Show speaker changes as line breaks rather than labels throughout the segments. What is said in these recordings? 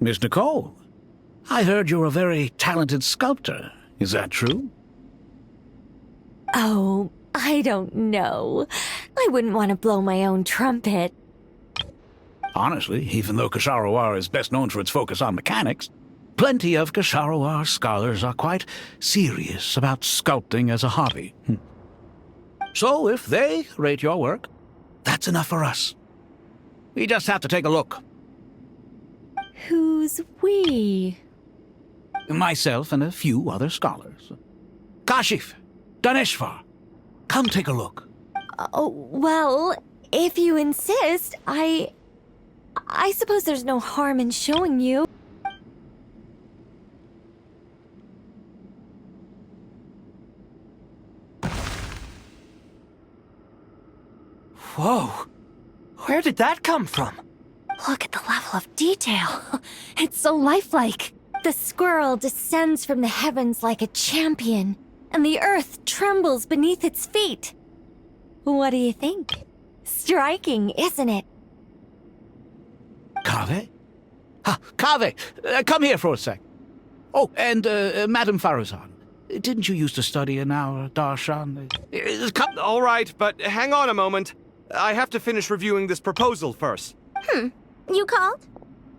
Miss Nicole. I heard you're a very talented sculptor. Is that true?
Oh, I don't know. I wouldn't want to blow my own trumpet.
Honestly, even though Kasharawar is best known for its focus on mechanics, plenty of Kasharawar scholars are quite serious about sculpting as a hobby. So if they rate your work, that's enough for us. We just have to take a look.
Who's we?
Myself and a few other scholars. Kashif, Daneshvar, come take a look.
Oh, well, if you insist, I suppose there's no harm in showing you.
Whoa! Where did that come from?
Look at the level of detail. It's so lifelike. The squirrel descends from the heavens like a champion, and the earth trembles beneath its feet. What do you think? Striking, isn't it?
Kaveh? Kaveh, come here for a sec. Oh, and Madame Faruzan, didn't you used to study in our darshan? Come.
All right, but hang on a moment. I have to finish reviewing this proposal first.
You called?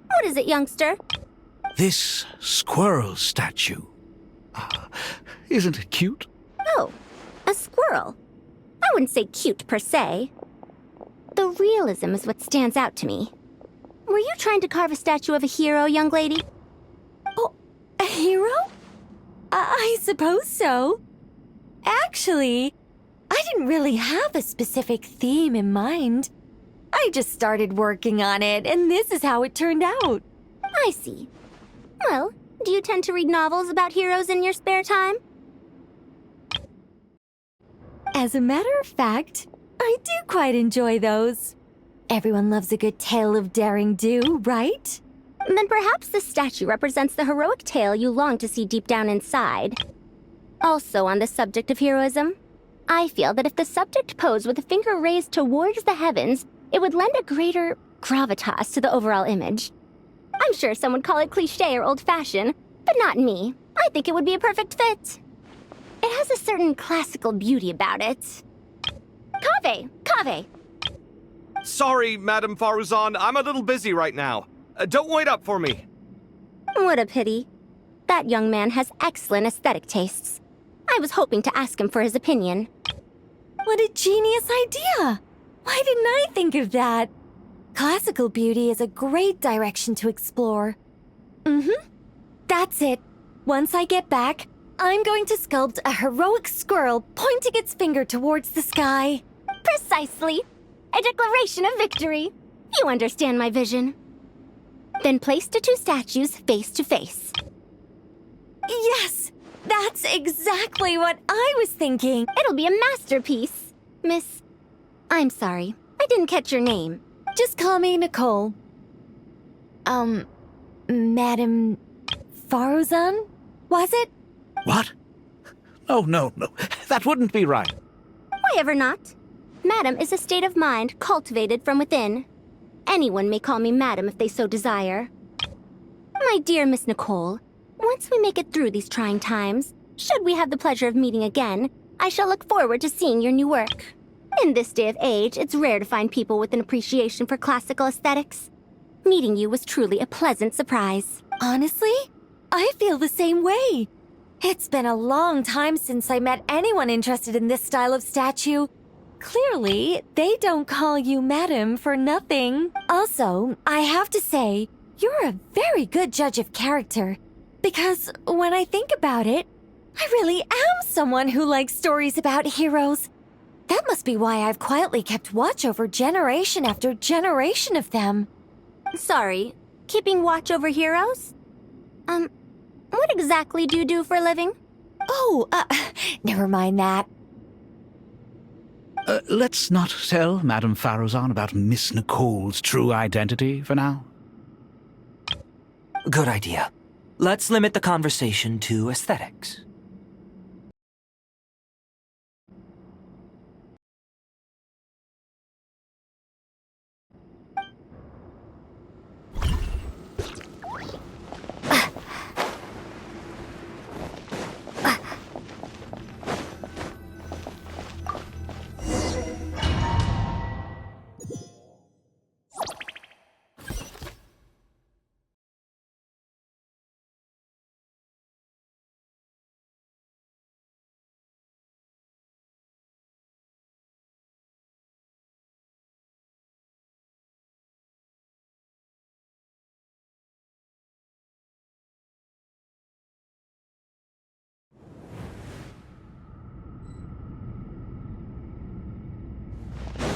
What is it, youngster?
This squirrel statue. Isn't it cute?
Oh, a squirrel. I wouldn't say cute per se. The realism is what stands out to me. Were you trying to carve a statue of a hero, young lady?
Oh, a hero? I suppose so. Actually, I didn't really have a specific theme in mind. I just started working on it, and this is how it turned out.
I see. Well, do you tend to read novels about heroes in your spare time?
As a matter of fact, I do quite enjoy those. Everyone loves a good tale of daring do, right?
Then perhaps this statue represents the heroic tale you long to see deep down inside. Also on the subject of heroism, I feel that if the subject posed with a finger raised towards the heavens, it would lend a greater gravitas to the overall image. I'm sure some would call it cliché or old-fashioned, but not me. I think it would be a perfect fit. It has a certain classical beauty about it. Kaveh!
Sorry, Madame Faruzan, I'm a little busy right now. Don't wait up for me.
What a pity. That young man has excellent aesthetic tastes. I was hoping to ask him for his opinion.
What a genius idea! Why didn't I think of that? Classical beauty is a great direction to explore. That's it. Once I get back, I'm going to sculpt a heroic squirrel pointing its finger towards the sky.
Precisely. A declaration of victory. You understand my vision. Then place the two statues face to face.
Yes! That's exactly what I was thinking.
It'll be a masterpiece. Miss... I'm sorry. I didn't catch your name.
Just call me Nicole. Madame Faruzan? Was it?
What? Oh, no. That wouldn't be right.
Why ever not? Madam is a state of mind cultivated from within. Anyone may call me Madam if they so desire. My dear Miss Nicole, once we make it through these trying times, should we have the pleasure of meeting again, I shall look forward to seeing your new work. In this day of age, it's rare to find people with an appreciation for classical aesthetics. Meeting you was truly a pleasant surprise.
Honestly, I feel the same way. It's been a long time since I met anyone interested in this style of statue. Clearly, they don't call you Madam for nothing. Also, I have to say, you're a very good judge of character. Because when I think about it, I really am someone who likes stories about heroes. That must be why I've quietly kept watch over generation after generation of them.
Sorry, keeping watch over heroes? What exactly do you do for a living?
Oh, never mind that.
Let's not tell Madame Faruzan about Miss Nicole's true identity for now.
Good idea. Let's limit the conversation to aesthetics.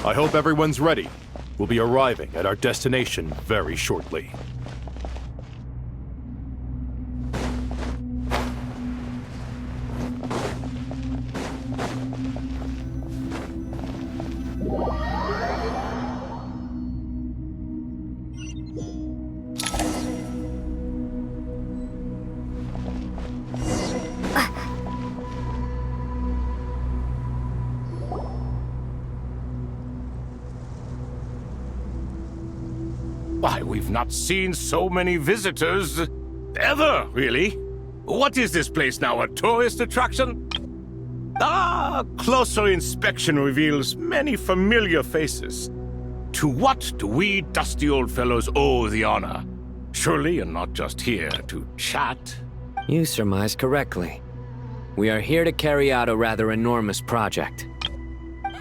I hope everyone's ready. We'll be arriving at our destination very shortly.
Why, we've not seen so many visitors ever, really. What is this place now, a tourist attraction? Ah, closer inspection reveals many familiar faces. To what do we dusty old fellows owe the honor? Surely you're not just here to chat.
You surmise correctly. We are here to carry out a rather enormous project.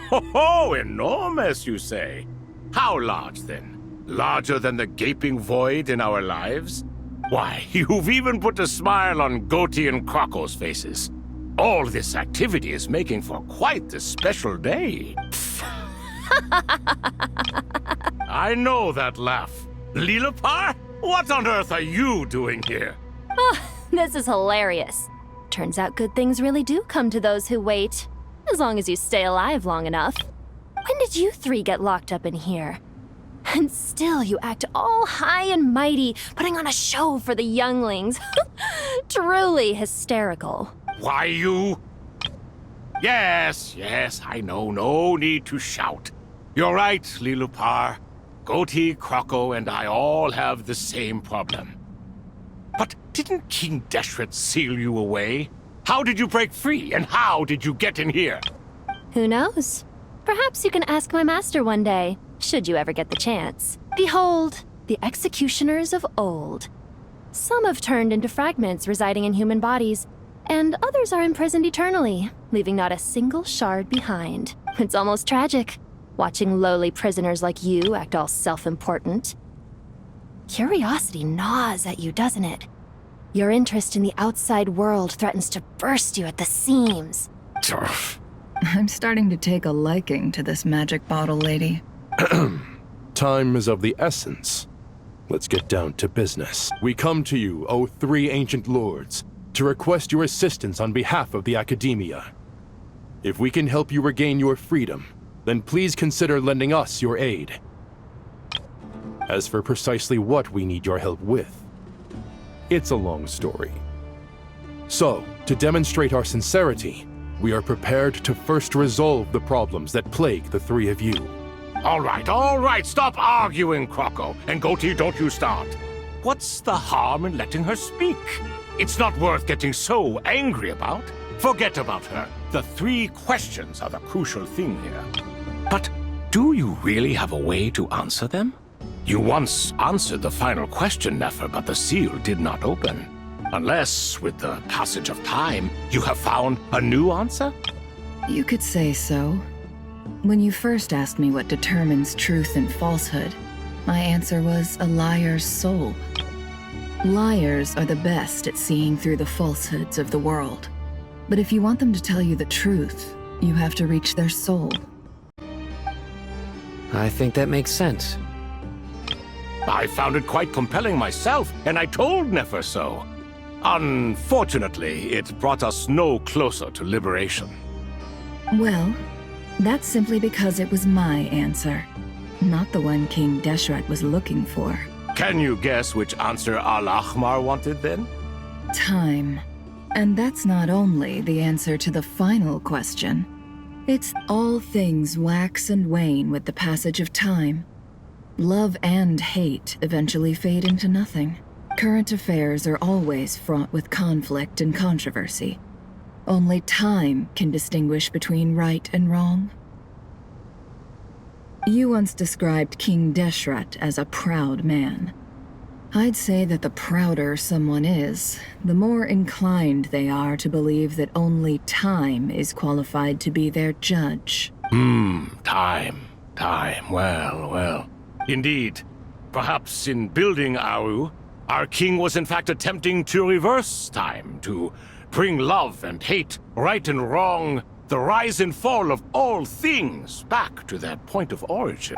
Ho, enormous, you say? How large, then? Larger than the gaping void in our lives? Why, you've even put a smile on Goatee and Crocco's faces. All this activity is making for quite the special day. I know that laugh. Lilipar? What on earth are you doing here?
This is hilarious. Turns out good things really do come to those who wait. As long as you stay alive long enough. When did you three get locked up in here? And still you act all high and mighty, putting on a show for the younglings. Truly hysterical.
Why, you... Yes, I know. No need to shout. You're right, Lilipar. Goatee, Crocco, and I all have the same problem. But didn't King Deshret seal you away? How did you break free, and how did you get in here?
Who knows? Perhaps you can ask my master one day, should you ever get the chance. Behold, the executioners of old. Some have turned into fragments residing in human bodies, and others are imprisoned eternally, leaving not a single shard behind. It's almost tragic, watching lowly prisoners like you act all self-important. Curiosity gnaws at you, doesn't it? Your interest in the outside world threatens to burst you at the seams.
I'm starting to take a liking to this magic bottle lady.
Time is of the essence. Let's get down to business. We come to you, O three ancient lords, to request your assistance on behalf of the Academia. If we can help you regain your freedom, then please consider lending us your aid. As for precisely what we need your help with, it's a long story. So, to demonstrate our sincerity, we are prepared to first resolve the problems that plague the three of you.
All right, stop arguing, Crocco. And Goatee, don't you start. What's the harm in letting her speak? It's not worth getting so angry about. Forget about her. The three questions are the crucial thing here. But do you really have a way to answer them? You once answered the final question, Nefer, but the seal did not open. Unless, with the passage of time, you have found a new answer?
You could say so. When you first asked me what determines truth and falsehood, my answer was a liar's soul. Liars are the best at seeing through the falsehoods of the world. But if you want them to tell you the truth, you have to reach their soul.
I think that makes sense.
I found it quite compelling myself, and I told Nefer so. Unfortunately, it brought us no closer to liberation.
Well, that's simply because it was my answer, not the one King Deshret was looking for.
Can you guess which answer Al-Ahmar wanted then?
Time. And that's not only the answer to the final question. It's all things wax and wane with the passage of time. Love and hate eventually fade into nothing. Current affairs are always fraught with conflict and controversy. Only time can distinguish between right and wrong. You once described King Deshret as a proud man. I'd say that the prouder someone is, the more inclined they are to believe that only time is qualified to be their judge.
Time. Well. Indeed. Perhaps in building Aru, our king was in fact attempting to reverse time, to bring love and hate, right and wrong, The rise and fall of all things back to their point of origin.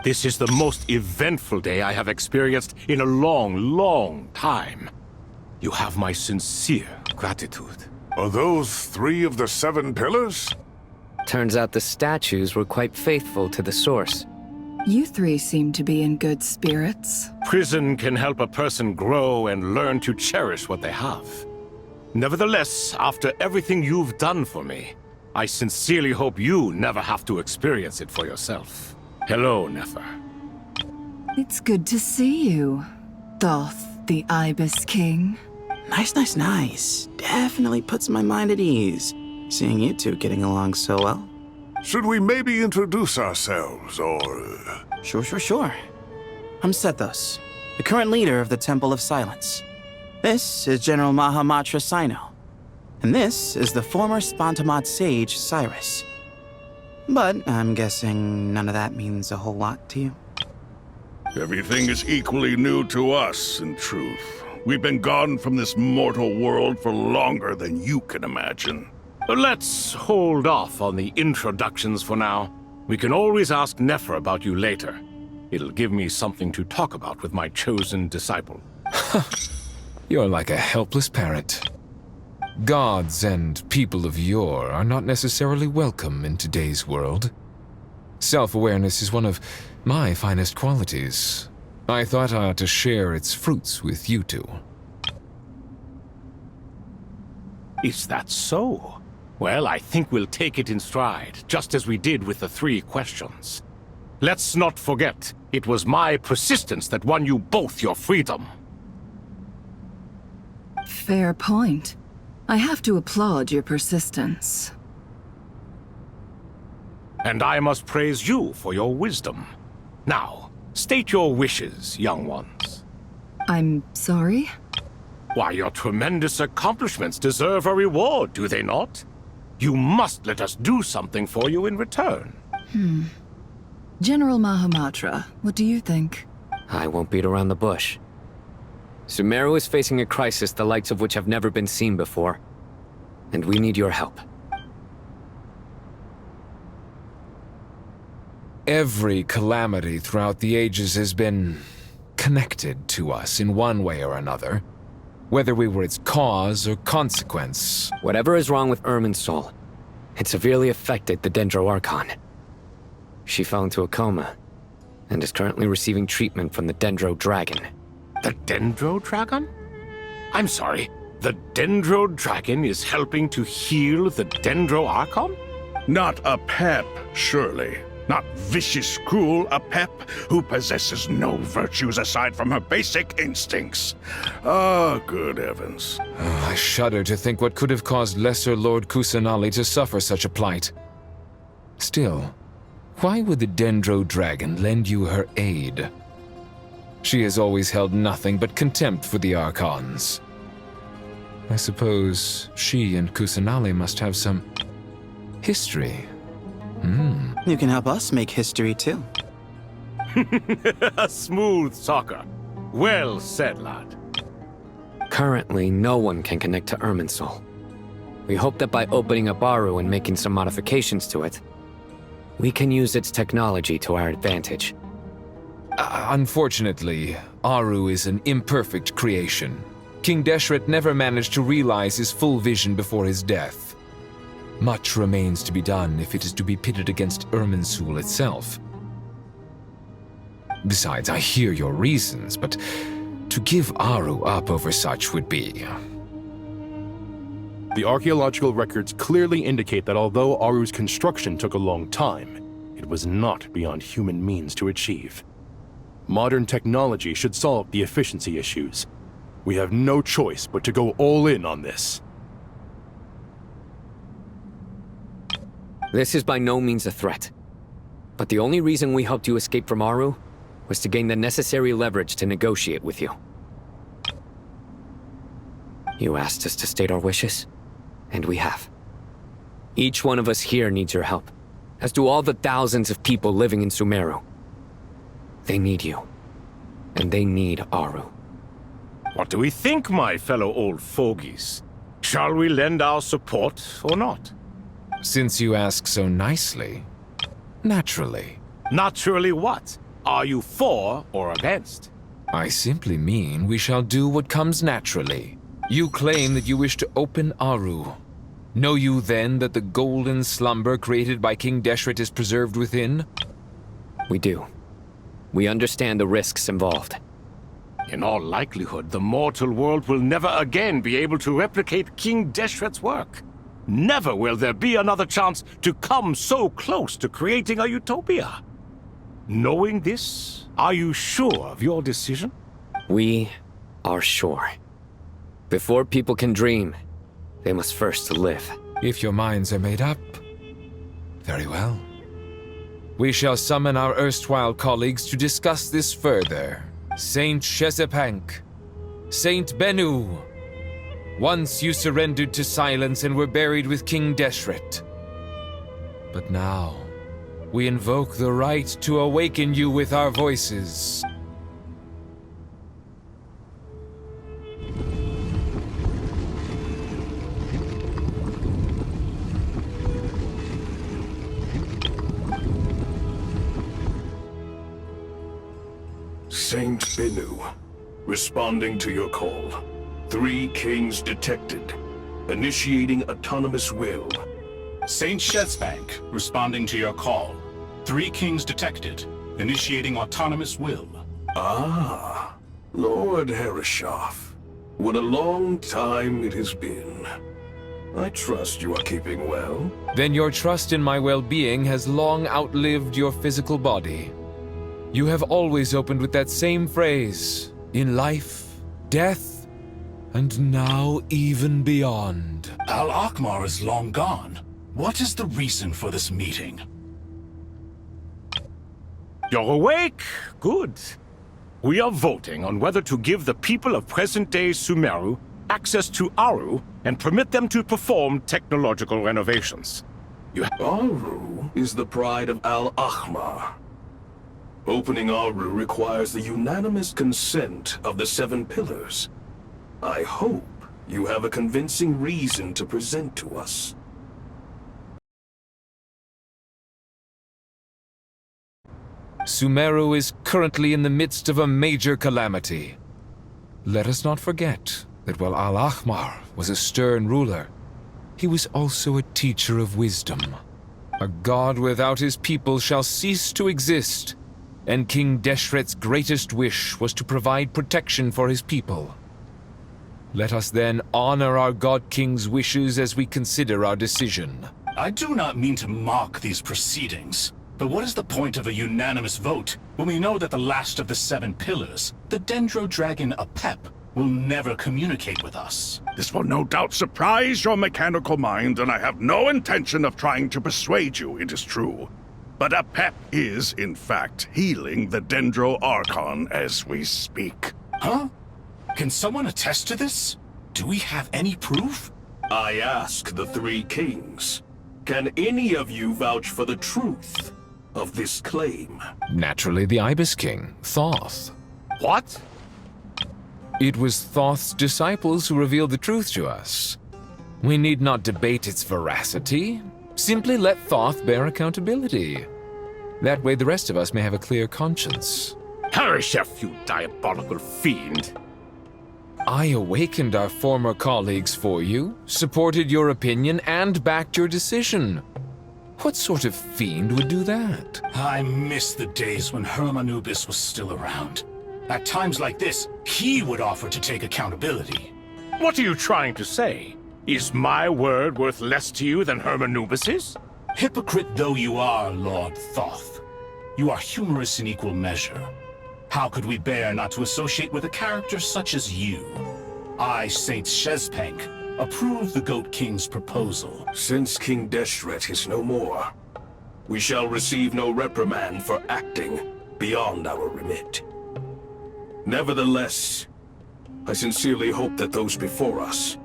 This is the most eventful day I have experienced in a long, long time. You have my sincere gratitude.
Are those 3 of the 7 pillars?
Turns out the statues were quite faithful to the source.
You 3 seem to be in good spirits.
Prison can help a person grow and learn to cherish what they have. Nevertheless, after everything you've done for me, I sincerely hope you never have to experience it for yourself. Hello, Nefer.
It's good to see you, Thoth, the Ibis King.
Nice. Definitely puts my mind at ease, seeing you 2 getting along so well.
Should we maybe introduce ourselves, or...
Sure. I'm Sethos, the current leader of the Temple of Silence. This is General Mahamatra Sino, and this is the former Spantamad sage, Cyrus. But I'm guessing none of that means a whole lot to you.
Everything is equally new to us, in truth. We've been gone from this mortal world for longer than you can imagine.
Let's hold off on the introductions for now. We can always ask Nefer about you later. It'll give me something to talk about with my chosen disciple.
You're like a helpless parent. Gods and people of yore are not necessarily welcome in today's world. Self-awareness is one of my finest qualities. I thought I ought to share its fruits with you 2.
Is that so? Well, I think we'll take it in stride, just as we did with the 3 questions. Let's not forget, it was my persistence that won you both your freedom.
Fair point. I have to applaud your persistence.
And I must praise you for your wisdom. Now, state your wishes, young ones.
I'm sorry?
Why, your tremendous accomplishments deserve a reward, do they not? You must let us do something for you in return.
General Mahamatra, what do you think?
I won't beat around the bush. Sumeru is facing a crisis the likes of which have never been seen before. And we need your help.
Every calamity throughout the ages has been connected to us in one way or another, whether we were its cause or consequence.
Whatever is wrong with Irminsul, it severely affected the Dendro Archon. She fell into a coma and is currently receiving treatment from the Dendro Dragon.
The Dendro Dragon? I'm sorry, the Dendro Dragon is helping to heal the Dendro Archon?
Not a pep, surely. Not vicious, cruel, a pep who possesses no virtues aside from her basic instincts. Ah, good heavens.
I shudder to think what could have caused Lesser Lord Kusanali to suffer such a plight. Still, why would the Dendro Dragon lend you her aid? She has always held nothing but contempt for the Archons. I suppose she and Kusanali must have some history.
You can help us make history too.
Smooth talker. Well said, lad.
Currently, no one can connect to Irminsul. We hope that by opening up Aru and making some modifications to it, we can use its technology to our advantage.
Unfortunately, Aru is an imperfect creation. King Deshret never managed to realize his full vision before his death. Much remains to be done if it is to be pitted against Irminsul itself. Besides, I hear your reasons, but to give Aru up over such would be...
The archaeological records clearly indicate that although Aru's construction took a long time, it was not beyond human means to achieve. Modern technology should solve the efficiency issues. We have no choice but to go all in on this.
This is by no means a threat. But the only reason we helped you escape from Aru was to gain the necessary leverage to negotiate with you. You asked us to state our wishes, and we have. Each one of us here needs your help, as do all the thousands of people living in Sumeru. They need you, and they need Aru.
What do we think, my fellow old fogies? Shall we lend our support or not?
Since you ask so nicely, naturally.
Naturally what? Are you for or against?
I simply mean we shall do what comes naturally. You claim that you wish to open Aru. Know you then that the golden slumber created by King Deshret is preserved within?
We do. We understand the risks involved.
In all likelihood, the mortal world will never again be able to replicate King Deshret's work. Never will there be another chance to come so close to creating a utopia. Knowing this, are you sure of your decision?
We are sure. Before people can dream, they must first live.
If your minds are made up, very well. We shall summon our erstwhile colleagues to discuss this further. Saint Shezepank, Saint Bennu. Once you surrendered to silence and were buried with King Deshret. But now, we invoke the right to awaken you with our voices.
Saint Bennu, responding to your call. 3 kings detected. Initiating autonomous will.
Saint Shezbank, responding to your call. 3 kings detected. Initiating autonomous will.
Ah, Lord Herreshoff. What a long time it has been. I trust you are keeping well.
Then your trust in my well-being has long outlived your physical body. You have always opened with that same phrase, in life, death, and now even beyond.
Al-Akmar is long gone. What is the reason for this meeting?
You're awake? Good. We are voting on whether to give the people of present-day Sumeru access to Aru and permit them to perform technological renovations.
Aru is the pride of Al-Akmar. Opening Aru requires the unanimous consent of the 7 pillars. I hope you have a convincing reason to present to us.
Sumeru is currently in the midst of a major calamity. Let us not forget that while Al-Ahmar was a stern ruler, he was also a teacher of wisdom. A god without his people shall cease to exist, and King Deshret's greatest wish was to provide protection for his people. Let us then honor our God King's wishes as we consider our decision.
I do not mean to mock these proceedings, but what is the point of a unanimous vote when we know that the last of the 7 pillars, the Dendro Dragon Apep, will never communicate with us?
This will no doubt surprise your mechanical mind, and I have no intention of trying to persuade you it is true. But Apep is, in fact, healing the Dendro Archon as we speak.
Huh? Can someone attest to this? Do we have any proof?
I ask the 3 kings. Can any of you vouch for the truth of this claim?
Naturally, the Ibis King, Thoth.
What?
It was Thoth's disciples who revealed the truth to us. We need not debate its veracity. Simply let Thoth bear accountability. That way the rest of us may have a clear conscience.
Herreshoff, you diabolical fiend!
I awakened our former colleagues for you, supported your opinion, and backed your decision. What sort of fiend would do that?
I miss the days when Hermanubis was still around. At times like this, he would offer to take accountability.
What are you trying to say? Is my word worth less to you than Hermanubis's?
Hypocrite though you are, Lord Thoth, you are humorous in equal measure. How could we bear not to associate with a character such as you? I, Saint Shezpank, approve the Goat King's proposal.
Since King Deshret is no more, we shall receive no reprimand for acting beyond our remit. Nevertheless, I sincerely hope that those before us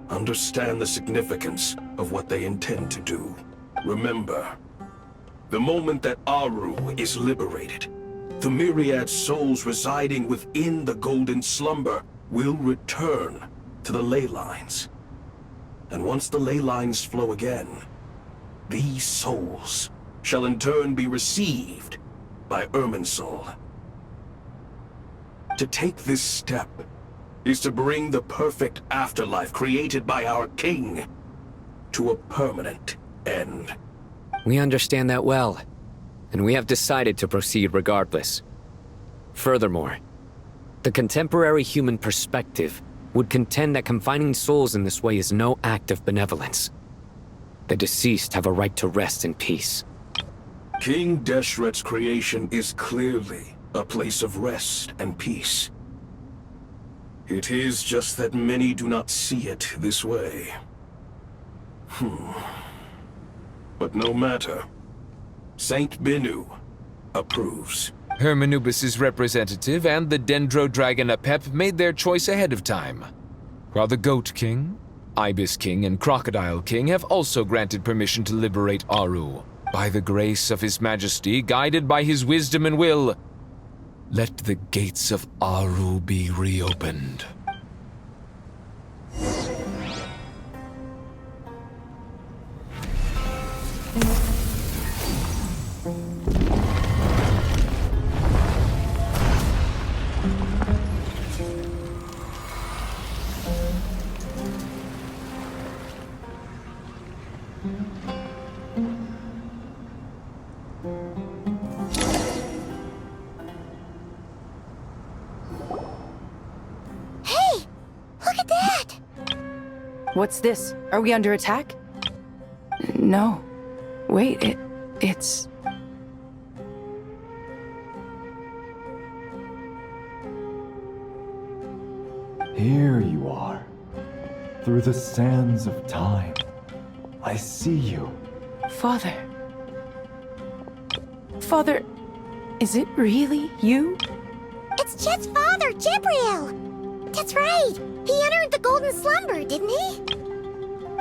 understand the significance of what they intend to do. Remember, the moment that Aru is liberated, the myriad souls residing within the Golden Slumber will return to the ley lines. And once the ley lines flow again, these souls shall in turn be received by Irminsul. To take this step is to bring the perfect afterlife created by our king to a permanent end.
We understand that well, and we have decided to proceed regardless. Furthermore, the contemporary human perspective would contend that confining souls in this way is no act of benevolence. The deceased have a right to rest in peace.
King Deshret's creation is clearly a place of rest and peace. It is just that many do not see it this way. But no matter. Saint Binu approves.
Hermanubis' representative and the Dendro Dragon Apep made their choice ahead of time, while the Goat King, Ibis King, and Crocodile King have also granted permission to liberate Aru. By the grace of His Majesty, guided by his wisdom and will, let the gates of Aru be reopened.
What's this? Are we under attack? No. Wait, it's...
Here you are. Through the sands of time. I see you.
Father. Father, is it really you?
It's Jet's father, Jibriel! That's right! He entered the Golden Slumber, didn't he?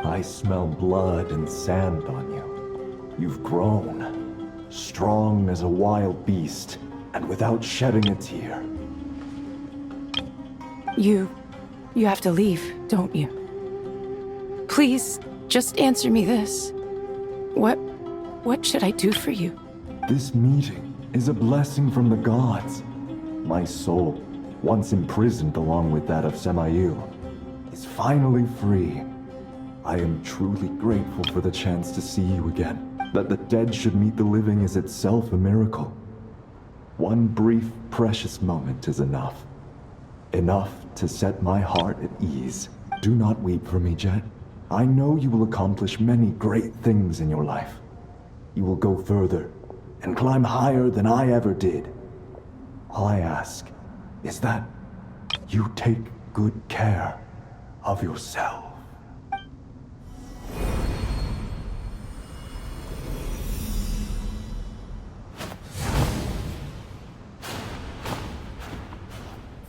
I smell blood and sand on you. You've grown. Strong as a wild beast, and without shedding a tear.
You have to leave, don't you? Please, just answer me this. What should I do for you?
This meeting is a blessing from the gods. My soul, once imprisoned along with that of Semail, is finally free. I am truly grateful for the chance to see you again. That the dead should meet the living is itself a miracle. One brief, precious moment is enough. Enough to set my heart at ease. Do not weep for me, Jet. I know you will accomplish many great things in your life. You will go further and climb higher than I ever did. All I ask is that you take good care of yourself.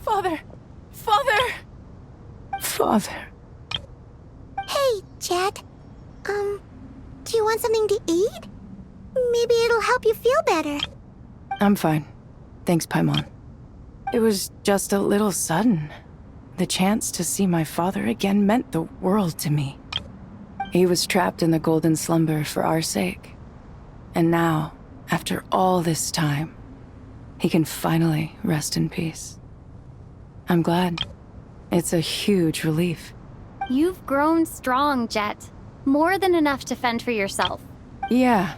Father! Father! Father.
Hey, Jet. Do you want something to eat? Maybe it'll help you feel better.
I'm fine. Thanks, Paimon. It was just a little sudden. The chance to see my father again meant the world to me. He was trapped in the Golden Slumber for our sake. And now, after all this time, he can finally rest in peace. I'm glad. It's a huge relief.
You've grown strong, Jet. More than enough to fend for yourself.
Yeah.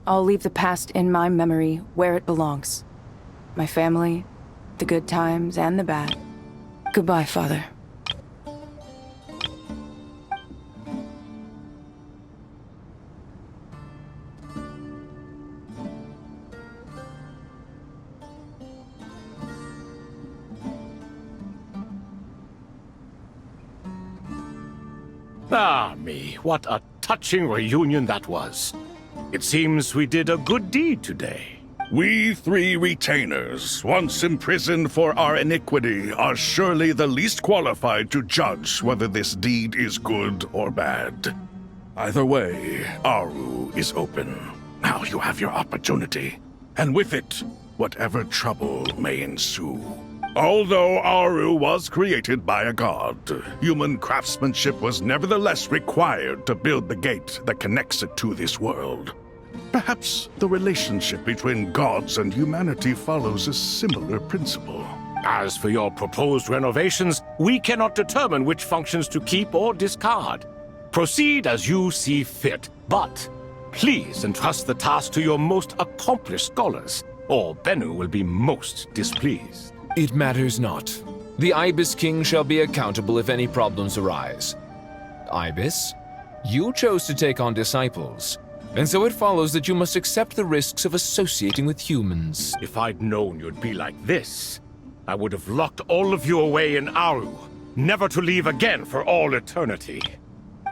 I'll leave the past in my memory where it belongs. My family, the good times and the bad. Goodbye, Father.
Ah, me, what a touching reunion that was. It seems we did a good deed today.
We three retainers, once imprisoned for our iniquity, are surely the least qualified to judge whether this deed is good or bad. Either way, Aru is open. Now you have your opportunity, and with it, whatever trouble may ensue. Although Aru was created by a god, human craftsmanship was nevertheless required to build the gate that connects it to this world. Perhaps the relationship between gods and humanity follows a similar principle.
As for your proposed renovations, we cannot determine which functions to keep or discard. Proceed as you see fit, but please entrust the task to your most accomplished scholars, or Bennu will be most displeased.
It matters not. The Ibis King shall be accountable if any problems arise. Ibis, you chose to take on disciples, and so it follows that you must accept the risks of associating with humans.
If I'd known you'd be like this, I would have locked all of you away in Aru, never to leave again for all eternity.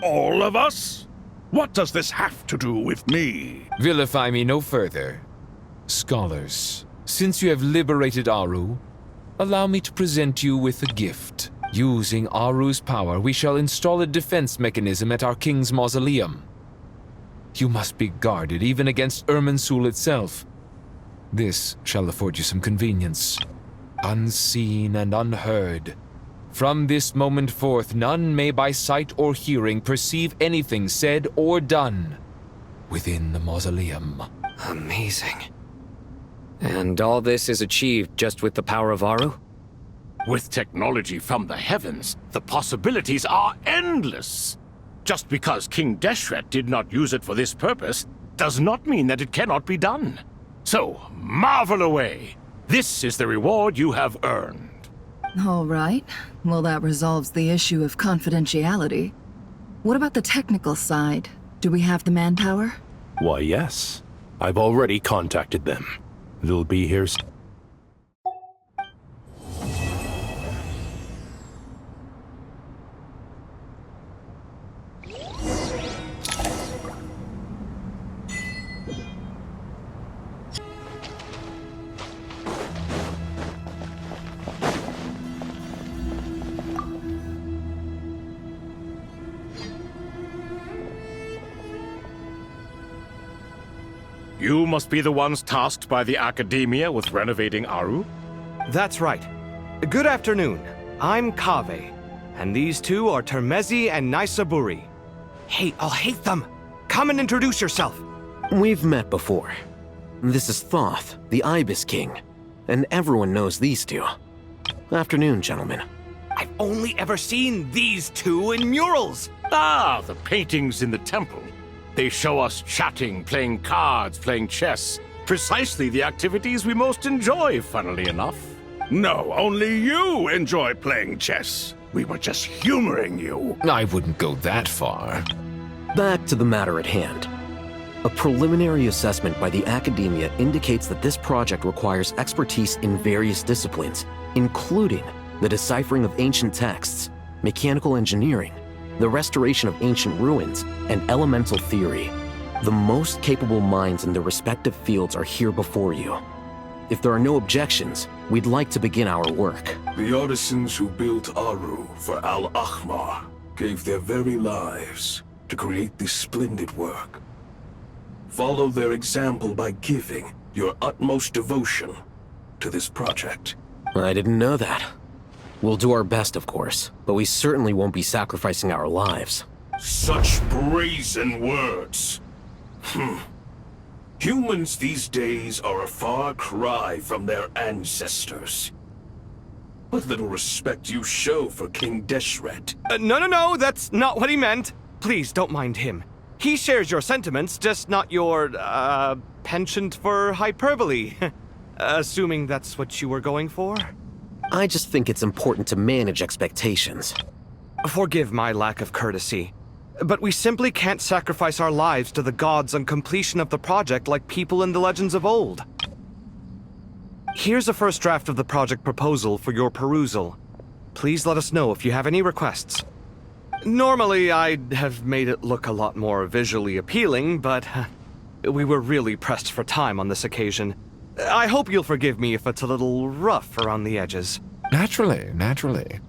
All of us? What does this have to do with me?
Vilify me no further. Scholars, since you have liberated Aru, allow me to present you with a gift. Using Aru's power, we shall install a defense mechanism at our king's mausoleum. You must be guarded even against Irminsul itself. This shall afford you some convenience. Unseen and unheard. From this moment forth, none may by sight or hearing perceive anything said or done within the mausoleum.
Amazing. And all this is achieved just with the power of Aru?
With technology from the heavens, the possibilities are endless. Just because King Deshret did not use it for this purpose does not mean that it cannot be done. So, marvel away. This is the reward you have earned.
All right. Well, that resolves the issue of confidentiality. What about the technical side? Do we have the manpower?
Why, yes. I've already contacted them. They'll be here soon.
You must be the ones tasked by the Academia with renovating Aru?
That's right. Good afternoon. I'm Kaveh, and these two are Termezi and Naisaburi. Hey, I'll hate them. Come and introduce yourself.
We've met before. This is Thoth, the Ibis King, and everyone knows these two. Afternoon, gentlemen.
I've only ever seen these two in murals.
Ah, the paintings in the temple. They show us chatting, playing cards, playing chess. Precisely the activities we most enjoy, funnily enough.
No, only you enjoy playing chess. We were just humoring you.
I wouldn't go that far.
Back to the matter at hand. A preliminary assessment by the Academia indicates that this project requires expertise in various disciplines, including the deciphering of ancient texts, mechanical engineering, the restoration of ancient ruins, and elemental theory. The most capable minds in their respective fields are here before you. If there are no objections, we'd like to begin our work.
The artisans who built Aru for Al-Ahmar gave their very lives to create this splendid work. Follow their example by giving your utmost devotion to this project.
I didn't know that. We'll do our best, of course, but we certainly won't be sacrificing our lives.
Such brazen words. Humans these days are a far cry from their ancestors. What little respect you show for King Deshret.
No, that's not what he meant. Please don't mind him. He shares your sentiments, just not your, penchant for hyperbole. Assuming that's what you were going for?
I just think it's important to manage expectations.
Forgive my lack of courtesy, but we simply can't sacrifice our lives to the gods on completion of the project like people in the legends of old. Here's a first draft of the project proposal for your perusal. Please let us know if you have any requests. Normally, I'd have made it look a lot more visually appealing, but We were really pressed for time on this occasion. I hope you'll forgive me if it's a little rough around the edges.
Naturally, naturally.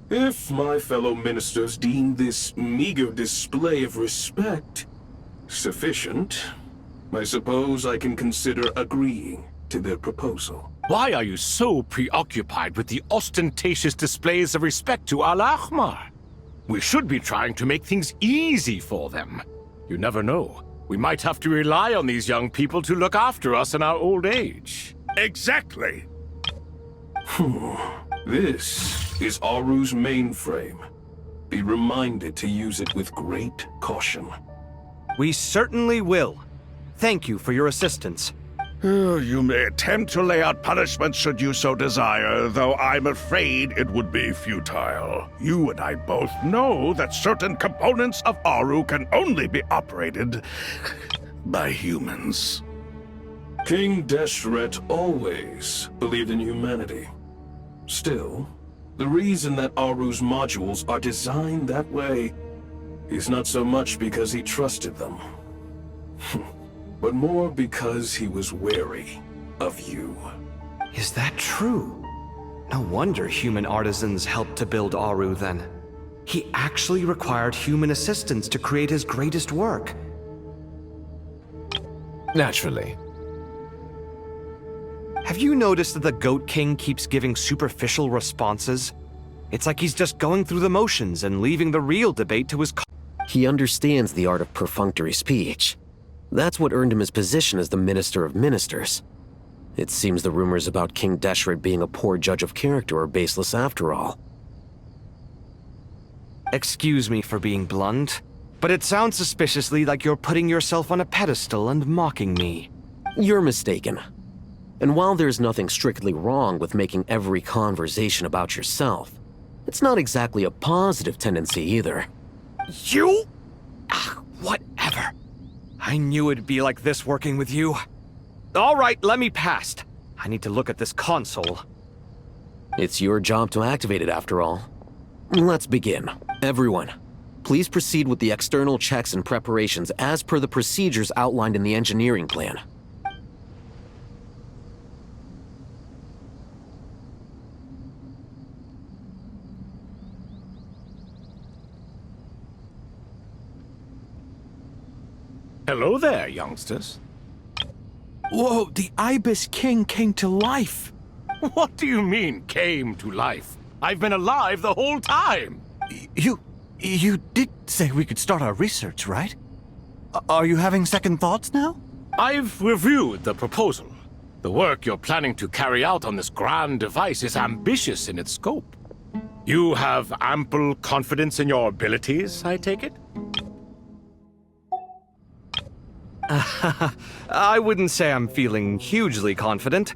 If my fellow ministers deem this meager display of respect sufficient, I suppose I can consider agreeing to their proposal.
Why are you so preoccupied with the ostentatious displays of respect to Al-Ahmar? We should be trying to make things easy for them. You never know. We might have to rely on these young people to look after us in our old age.
Exactly.
This is Aru's mainframe. Be reminded to use it with great caution.
We certainly will. Thank you for your assistance.
You may attempt to lay out punishment should you so desire, though I'm afraid it would be futile. You and I both know that certain components of Aru can only be operated by humans.
King Deshret always believed in humanity. Still, the reason that Aru's modules are designed that way is not so much because he trusted them, but more because he was wary of you.
Is that true? No wonder human artisans helped to build Aru then. He actually required human assistance to create his greatest work.
Naturally.
Have you noticed that the Goat King keeps giving superficial responses? It's like he's just going through the motions and leaving the real debate to his...
He understands the art of perfunctory speech. That's what earned him his position as the Minister of Ministers. It seems the rumors about King Deshret being a poor judge of character are baseless after all.
Excuse me for being blunt, but it sounds suspiciously like you're putting yourself on a pedestal and mocking me.
You're mistaken. And while there's nothing strictly wrong with making every conversation about yourself, it's not exactly a positive tendency either.
You? Whatever. I knew it'd be like this working with you. All right, let me past. I need to look at this console.
It's your job to activate it after all. Let's begin. Everyone, please proceed with the external checks and preparations as per the procedures outlined in the engineering plan.
Hello there, youngsters.
Whoa, the Ibis King came to life!
What do you mean, came to life? I've been alive the whole time!
You did say we could start our research, right? Are you having second thoughts now?
I've reviewed the proposal. The work you're planning to carry out on this grand device is ambitious in its scope. You have ample confidence in your abilities, I take it?
I wouldn't say I'm feeling hugely confident,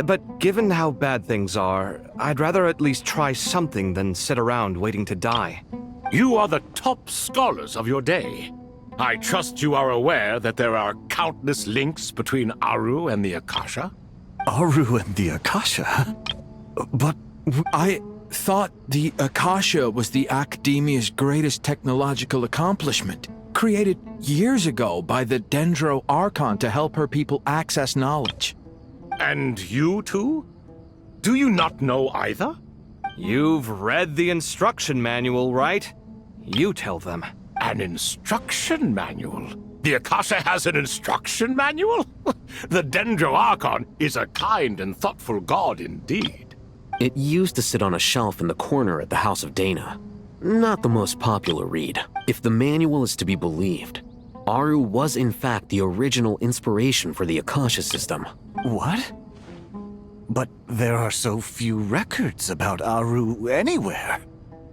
but given how bad things are, I'd rather at least try something than sit around waiting to die.
You are the top scholars of your day. I trust you are aware that there are countless links between Aru and the Akasha?
Aru and the Akasha? But I thought the Akasha was the Academia's greatest technological accomplishment, created years ago by the Dendro Archon to help her people access knowledge.
And you too? Do you not know either?
You've read the instruction manual, right? You tell them.
An instruction manual? The Akasha has an instruction manual? The Dendro Archon is a kind and thoughtful god indeed.
It used to sit on a shelf in the corner at the House of Dana. Not the most popular read. If the manual is to be believed, Aru was in fact the original inspiration for the Akasha system.
What? But there are so few records about Aru anywhere.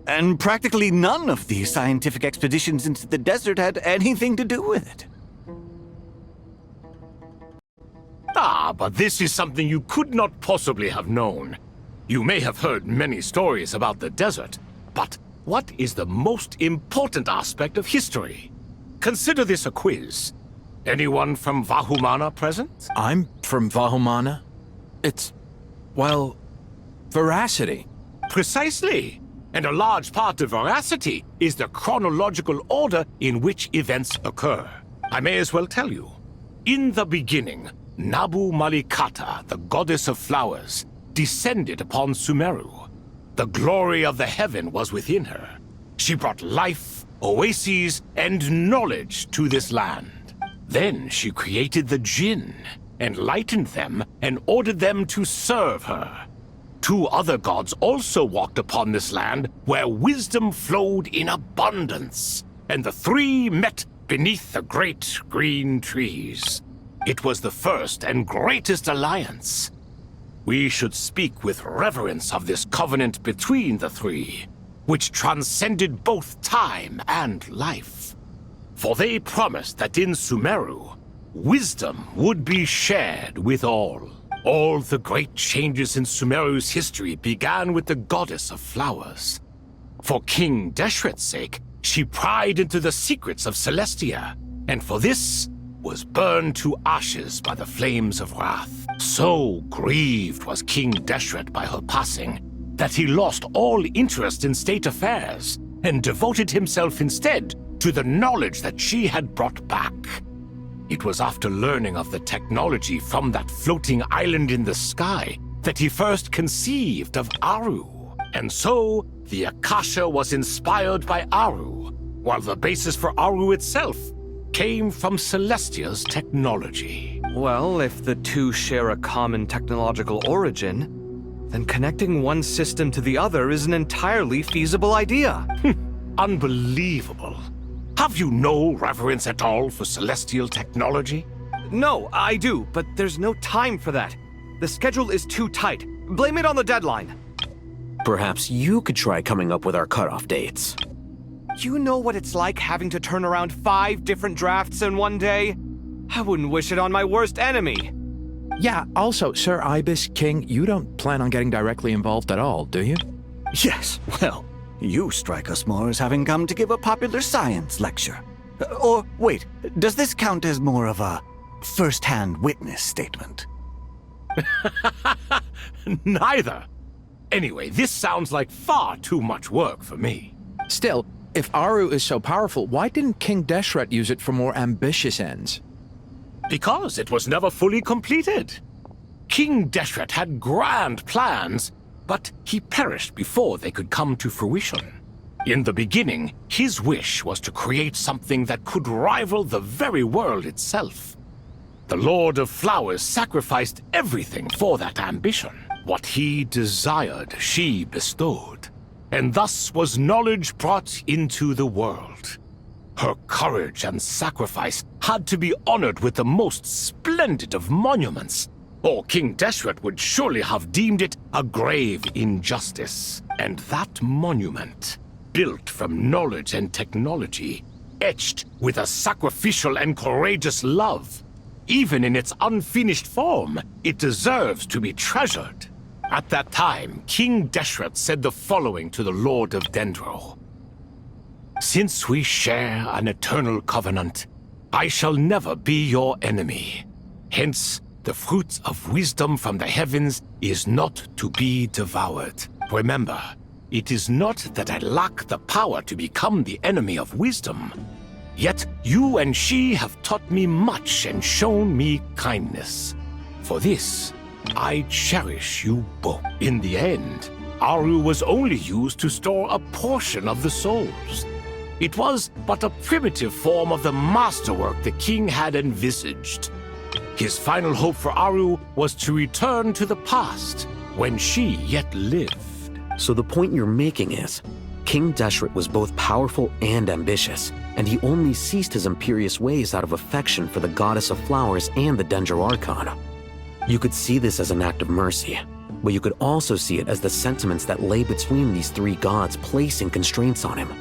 And practically none of these scientific expeditions into the desert had anything to do with it.
Ah, but this is something you could not possibly have known. You may have heard many stories about the desert, but what is the most important aspect of history? Consider this a quiz. Anyone from Vahumana present?
I'm from Vahumana. It's, well, veracity.
Precisely. and a large part of veracity is the chronological order in which events occur. I may as well tell you. In the beginning, Nabu Malikata, the goddess of flowers, descended upon Sumeru. The glory of the heaven was within her. She brought life, oases, and knowledge to this land. Then she created the Jinn, enlightened them, and ordered them to serve her. 2 other gods also walked upon this land where wisdom flowed in abundance, and the 3 met beneath the great green trees. It was the first and greatest alliance. We should speak with reverence of this covenant between the 3, which transcended both time and life. For they promised that in Sumeru, wisdom would be shared with all. All the great changes in Sumeru's history began with the goddess of flowers. For King Deshret's sake, she pried into the secrets of Celestia, and for this was burned to ashes by the flames of wrath. So grieved was King Deshret by her passing that he lost all interest in state affairs and devoted himself instead to the knowledge that she had brought back. It was after learning of the technology from that floating island in the sky that he first conceived of Aru. And so, the Akasha was inspired by Aru, while the basis for Aru itself came from Celestia's technology.
Well, if the 2 share a common technological origin, then connecting one system to the other is an entirely feasible idea.
Unbelievable. Have you no reverence at all for celestial technology?
No, I do, but there's no time for that. The schedule is too tight. Blame it on the deadline.
Perhaps you could try coming up with our cutoff dates.
You know what it's like having to turn around 5 different drafts in one day? I wouldn't wish it on my worst enemy.
Yeah, also, Sir Ibis, King, you don't plan on getting directly involved at all, do you?
Yes, well, you strike us more as having come to give a popular science lecture. Or, wait, does this count as more of a first-hand witness statement?
Neither. Anyway, this sounds like far too much work for me.
Still, if Aru is so powerful, why didn't King Deshret use it for more ambitious ends?
Because it was never fully completed. King Deshret had grand plans, but he perished before they could come to fruition. In the beginning, his wish was to create something that could rival the very world itself. The Lord of Flowers sacrificed everything for that ambition. What he desired, she bestowed. And thus was knowledge brought into the world. Her courage and sacrifice had to be honored with the most splendid of monuments, or King Deshret would surely have deemed it a grave injustice. And that monument, built from knowledge and technology, etched with a sacrificial and courageous love, even in its unfinished form, it deserves to be treasured. At that time, King Deshret said the following to the Lord of Dendro. Since we share an eternal covenant, I shall never be your enemy. Hence, the fruit of wisdom from the heavens is not to be devoured. Remember, it is not that I lack the power to become the enemy of wisdom. Yet you and she have taught me much and shown me kindness. For this, I cherish you both. In the end, Aru was only used to store a portion of the souls. It was but a primitive form of the masterwork the king had envisaged. His final hope for Aru was to return to the past, when she yet lived.
So the point you're making is, King Deshret was both powerful and ambitious, and he only ceased his imperious ways out of affection for the goddess of flowers and the Dendro Archon. You could see this as an act of mercy, but you could also see it as the sentiments that lay between these 3 gods placing constraints on him.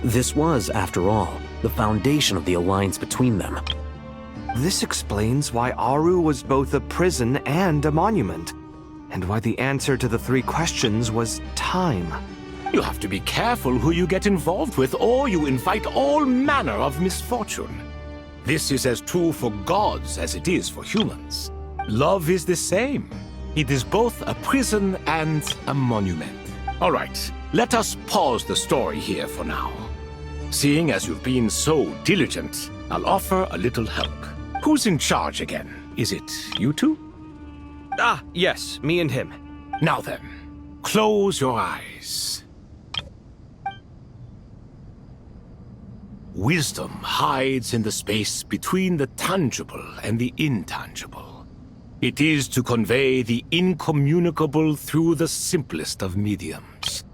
This was, after all, the foundation of the alliance between them.
This explains why Aru was both a prison and a monument, and why the answer to the 3 questions was time.
You have to be careful who you get involved with, or you invite all manner of misfortune. This is as true for gods as it is for humans. Love is the same. It is both a prison and a monument. All right, let us pause the story here for now. Seeing as you've been so diligent, I'll offer a little help. Who's in charge again? Is it you two?
Ah, yes, me and him.
Now then, close your eyes. Wisdom hides in the space between the tangible and the intangible. It is to convey the incommunicable through the simplest of mediums.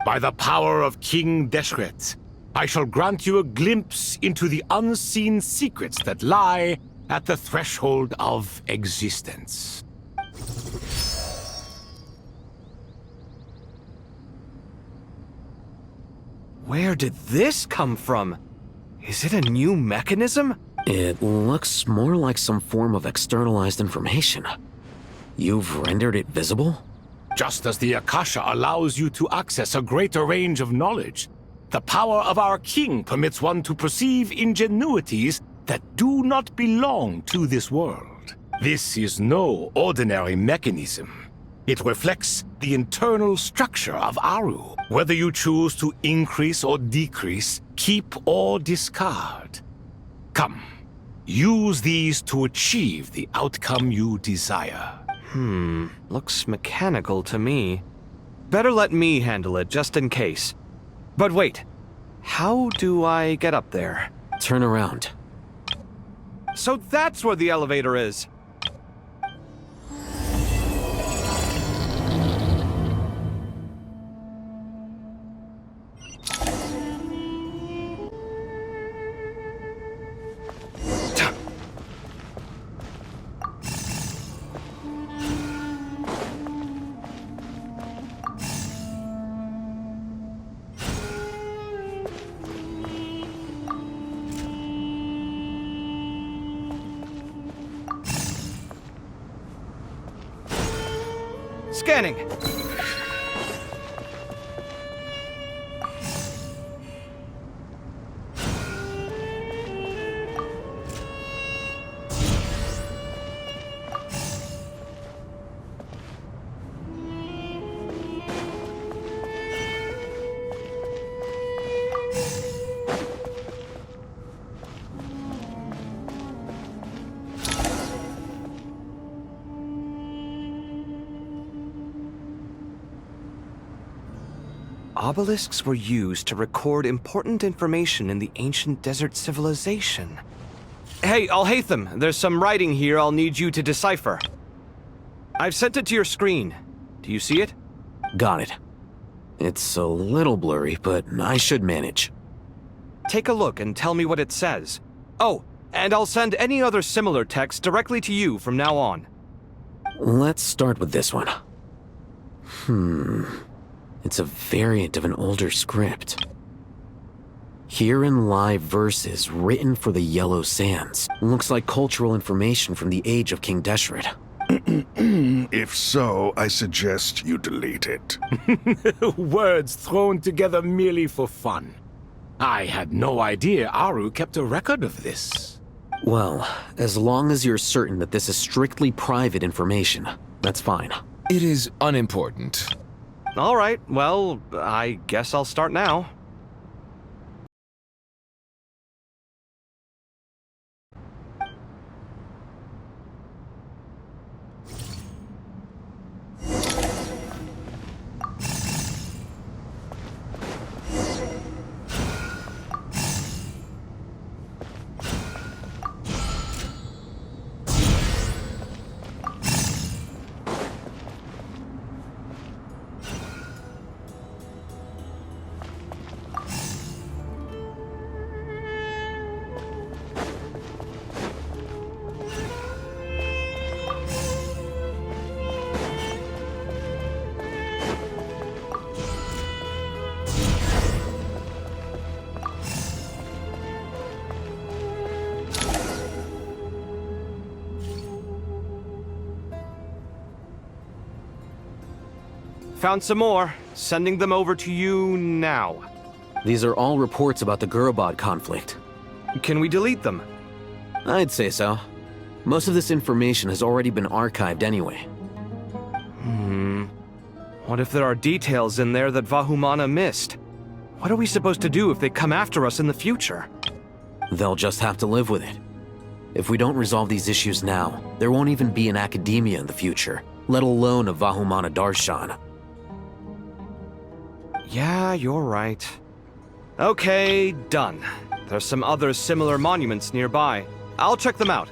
By the power of King Deshret, I shall grant you a glimpse into the unseen secrets that lie at the threshold of existence.
Where did this come from? Is it a new mechanism?
It looks more like some form of externalized information. You've rendered it visible?
Just as the Akasha allows you to access a greater range of knowledge, the power of our king permits one to perceive ingenuities that do not belong to this world. This is no ordinary mechanism. It reflects the internal structure of Aru. Whether you choose to increase or decrease, keep or discard. Come, use these to achieve the outcome you desire.
Looks mechanical to me. Better let me handle it, just in case. But wait, how do I get up there?
Turn around.
So that's where the elevator is. Scanning. Obelisks were used to record important information in the ancient desert civilization. Hey, Al-Haytham, there's some writing here I'll need you to decipher. I've sent it to your screen. Do you see it?
Got it. It's a little blurry, but I should manage.
Take a look and tell me what it says. Oh, and I'll send any other similar text directly to you from now on.
Let's start with this one. It's a variant of an older script. Herein lie verses written for the Yellow Sands. Looks like cultural information from the age of King Deshret.
If so, I suggest you delete it.
Words thrown together merely for fun. I had no idea Aru kept a record of this.
Well, as long as you're certain that this is strictly private information, that's fine.
It is unimportant.
All right, well, I guess I'll start now. Found some more. Sending them over to you now.
These are all reports about the Gurubad conflict.
Can we delete them?
I'd say so. Most of this information has already been archived anyway.
What if there are details in there that Vahumana missed? What are we supposed to do if they come after us in the future?
They'll just have to live with it. If we don't resolve these issues now, there won't even be an academia in the future, let alone a Vahumana Darshan.
Yeah, you're right. Okay, done. There's some other similar monuments nearby. I'll check them out.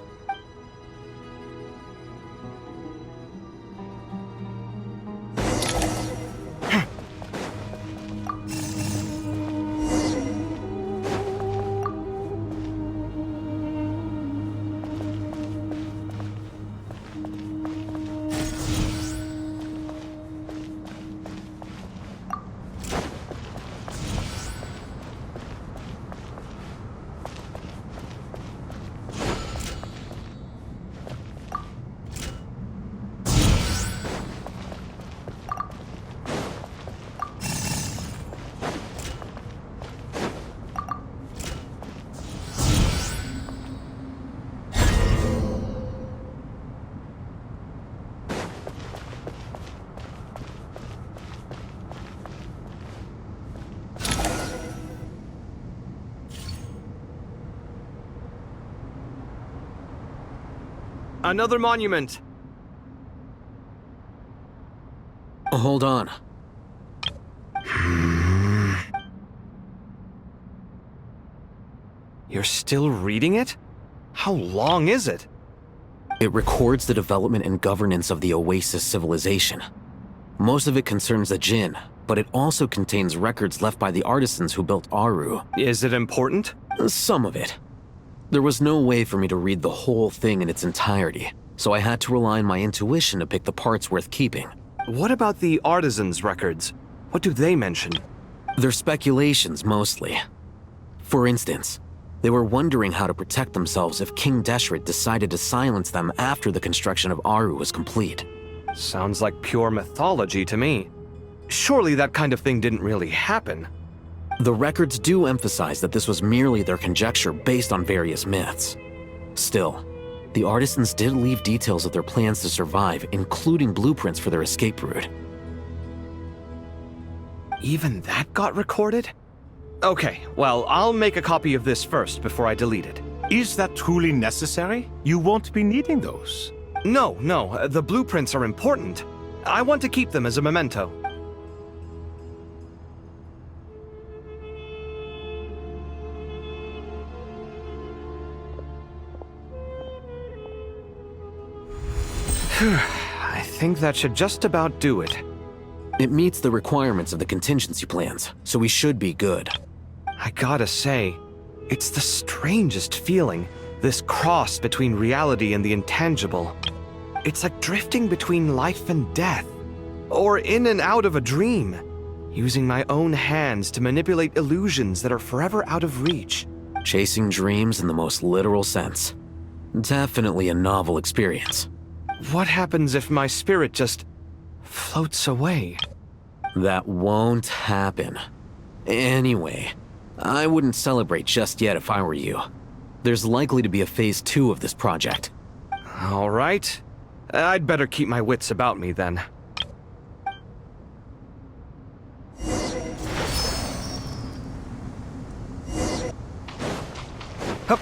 Another monument.
Hold on.
You're still reading it? How long is it?
It records the development and governance of the Oasis civilization. Most of it concerns the Jinn, but it also contains records left by the artisans who built Aru.
Is it important?
Some of it. There was no way for me to read the whole thing in its entirety, so I had to rely on my intuition to pick the parts worth keeping.
What about the artisans' records? What do they mention?
They're speculations, mostly. For instance, they were wondering how to protect themselves if King Deshret decided to silence them after the construction of Aru was complete.
Sounds like pure mythology to me. Surely that kind of thing didn't really happen.
The records do emphasize that this was merely their conjecture based on various myths. Still, the artisans did leave details of their plans to survive, including blueprints for their escape route.
Even that got recorded? Okay, well, I'll make a copy of this first before I delete it.
Is that truly necessary? You won't be needing those.
No, the blueprints are important. I want to keep them as a memento. I think that should just about do it.
It meets the requirements of the contingency plans, so we should be good.
I gotta say, it's the strangest feeling, this cross between reality and the intangible. It's like drifting between life and death, or in and out of a dream, using my own hands to manipulate illusions that are forever out of reach.
Chasing dreams in the most literal sense. Definitely a novel experience.
What happens if my spirit just floats away?
That won't happen. Anyway, I wouldn't celebrate just yet if I were you. There's likely to be a phase 2 of this project.
All right. I'd better keep my wits about me then. Hup.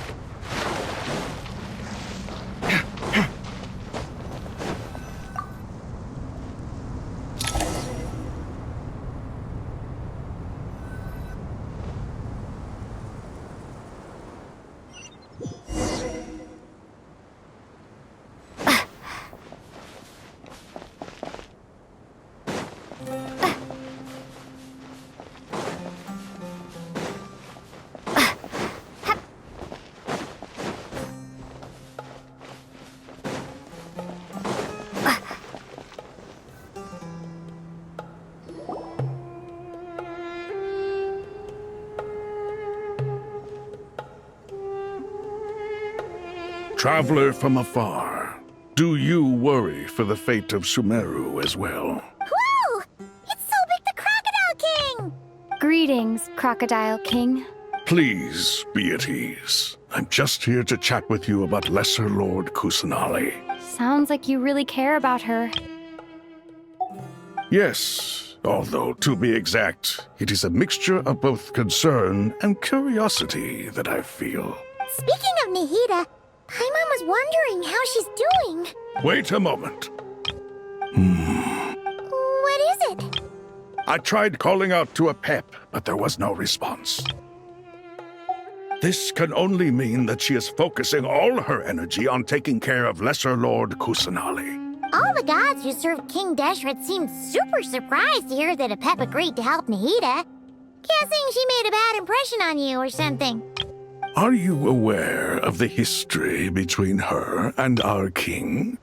Traveler from afar, do you worry for the fate of Sumeru as well?
Whoa! It's so big the Crocodile King!
Greetings, Crocodile King.
Please be at ease. I'm just here to chat with you about Lesser Lord Kusanali.
Sounds like you really care about her.
Yes, although to be exact, it is a mixture of both concern and curiosity that I feel.
Speaking of Nahida, Paimon was wondering how she's doing.
Wait a moment.
What is it?
I tried calling out to a pep, but there was no response. This can only mean that she is focusing all her energy on taking care of Lesser Lord Kusanali.
All the gods who serve King Deshret seemed super surprised to hear that a pep agreed to help Nahida. Guessing she made a bad impression on you or something.
Are you aware of the history between her and our king?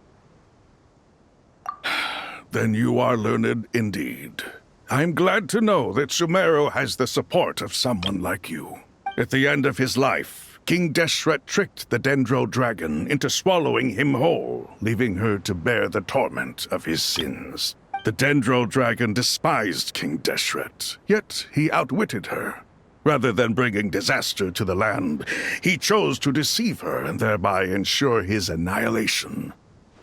Then you are learned indeed. I'm glad to know that Sumeru has the support of someone like you. At the end of his life, King Deshret tricked the Dendro Dragon into swallowing him whole, leaving her to bear the torment of his sins. The Dendro Dragon despised King Deshret, yet he outwitted her. Rather than bringing disaster to the land, he chose to deceive her and thereby ensure his annihilation.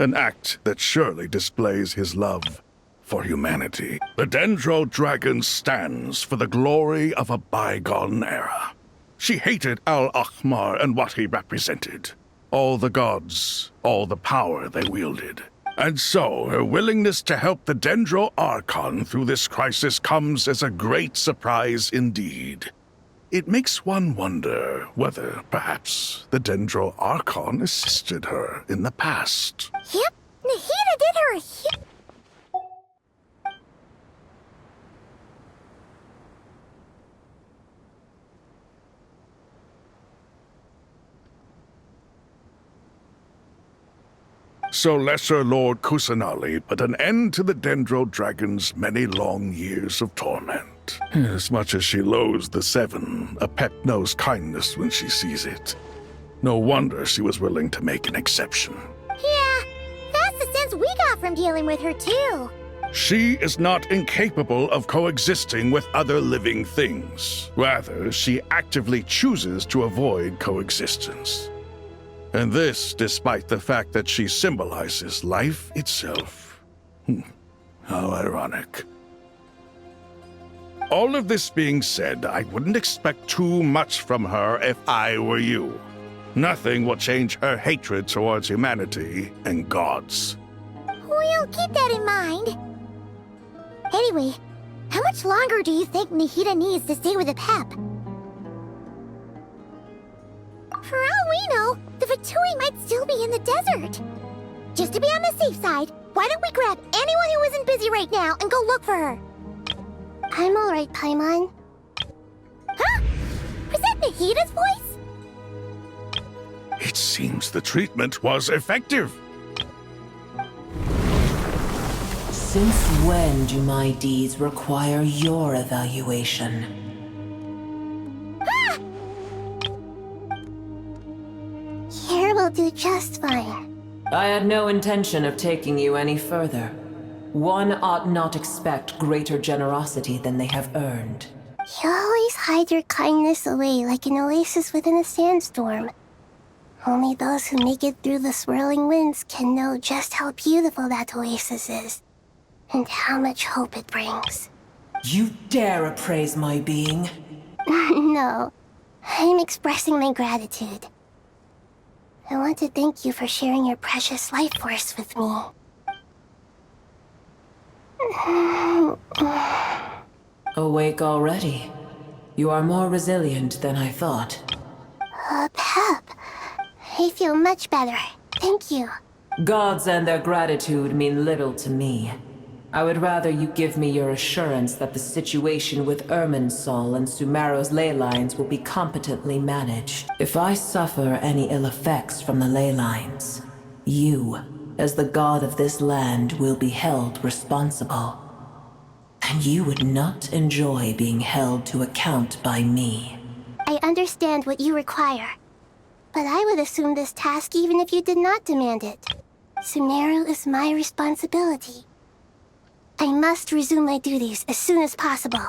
An act that surely displays his love for humanity. The Dendro Dragon stands for the glory of a bygone era. She hated Al-Ahmar and what he represented. All the gods, all the power they wielded. And so, her willingness to help the Dendro Archon through this crisis comes as a great surprise indeed. It makes one wonder whether, perhaps, the Dendro Archon assisted her in the past.
Yep, Nahida did her a huge...
So Lesser Lord Kusanali put an end to the Dendro Dragon's many long years of torment. As much as she loathes the Seven, a pet knows kindness when she sees it. No wonder she was willing to make an exception.
Yeah, that's the sense we got from dealing with her too.
She is not incapable of coexisting with other living things. Rather, she actively chooses to avoid coexistence. And this despite the fact that she symbolizes life itself. How ironic. All of this being said, I wouldn't expect too much from her if I were you. Nothing will change her hatred towards humanity and gods.
We'll keep that in mind. Anyway, how much longer do you think Nahida needs to stay with the pep? For all we know, the Fatui might still be in the desert. Just to be on the safe side, why don't we grab anyone who isn't busy right now and go look for her? I'm alright, Paimon. Huh? Was that Nahida's voice?
It seems the treatment was effective.
Since when do my deeds require your evaluation?
Ah! Here will do just fine.
I had no intention of taking you any further. One ought not expect greater generosity than they have earned.
You always hide your kindness away like an oasis within a sandstorm. Only those who make it through the swirling winds can know just how beautiful that oasis is, and how much hope it brings.
You dare appraise my being?
No, I'm expressing my gratitude. I want to thank you for sharing your precious life force with me.
Awake already? You are more resilient than I thought.
Pep. I feel much better. Thank you.
Gods and their gratitude mean little to me. I would rather you give me your assurance that the situation with Irminsul and Sumeru's ley lines will be competently managed. If I suffer any ill effects from the ley lines, you, as the god of this land, will be held responsible. And you would not enjoy being held to account by me.
I understand what you require, but I would assume this task even if you did not demand it. Sumeru is my responsibility. I must resume my duties as soon as possible.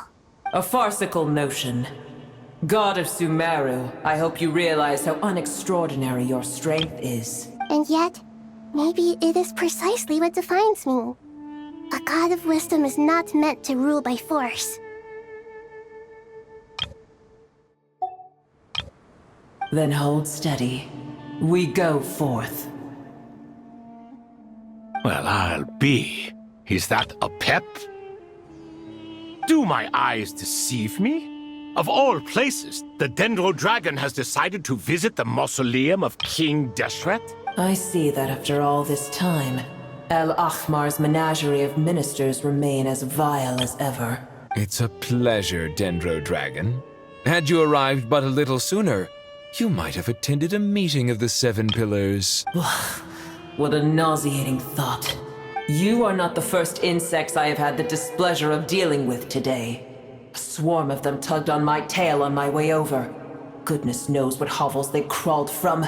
A farcical notion. God of Sumeru, I hope you realize how unextraordinary your strength is.
And yet, maybe it is precisely what defines me. A god of wisdom is not meant to rule by force.
Then hold steady. We go forth.
Well, I'll be. Is that a pep? Do my eyes deceive me? Of all places, the Dendro Dragon has decided to visit the mausoleum of King Deshret?
I see that after all this time, El Ahmar's menagerie of ministers remain as vile as ever.
It's a pleasure, Dendro Dragon. Had you arrived but a little sooner, you might have attended a meeting of the Seven Pillars.
What a nauseating thought. You are not the first insects I have had the displeasure of dealing with today. A swarm of them tugged on my tail on my way over. Goodness knows what hovels they crawled from.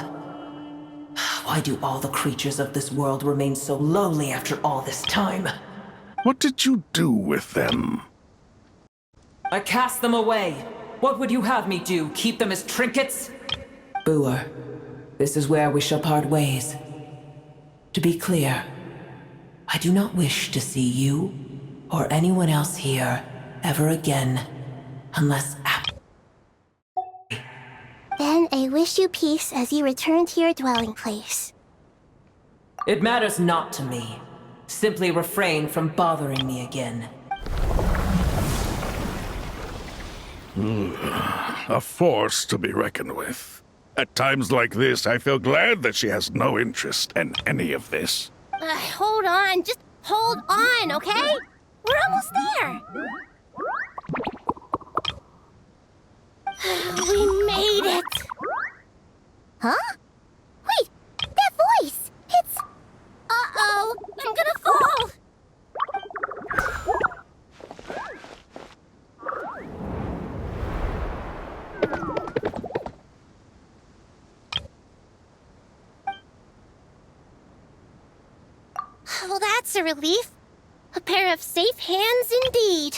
Why do all the creatures of this world remain so lowly after all this time?
What did you do with them?
I cast them away. What would you have me do? Keep them as trinkets? Boer, this is where we shall part ways. To be clear, I do not wish to see you or anyone else here ever again, unless...
Then I wish you peace as you return to your dwelling place.
It matters not to me. Simply refrain from bothering me again.
A force to be reckoned with. At times like this, I feel glad that she has no interest in any of this.
Hold on, just hold on, okay? We're almost there. We made it! Huh? Wait, that voice! It's... Uh-oh, I'm gonna fall! Well, that's a relief. A pair of safe hands indeed.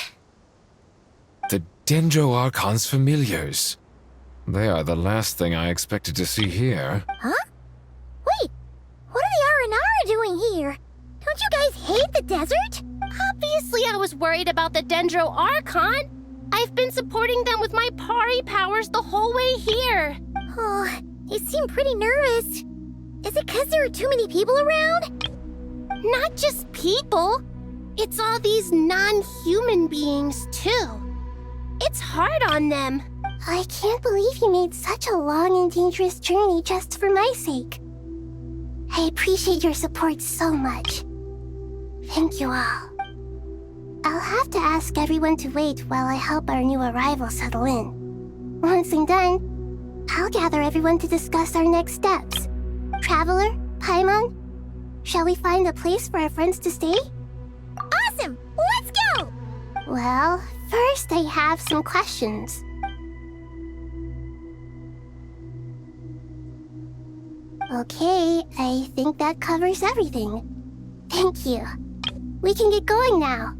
The Dendro Archon's familiars. They are the last thing I expected to see here.
Huh? Wait, what are the Aranara doing here? Don't you guys hate the desert? Obviously I was worried about the Dendro Archon. I've been supporting them with my Pari powers the whole way here. Oh, you seem pretty nervous. Is it because there are too many people around? Not just people. It's all these non-human beings, too. It's hard on them. I can't believe you made such a long and dangerous journey just for my sake. I appreciate your support so much. Thank you all. I'll have to ask everyone to wait while I help our new arrival settle in. Once I'm done, I'll gather everyone to discuss our next steps. Traveler, Paimon, shall we find a place for our friends to stay? Awesome! Let's go! Well, first I have some questions. Okay, I think that covers everything. Thank you. We can get going now.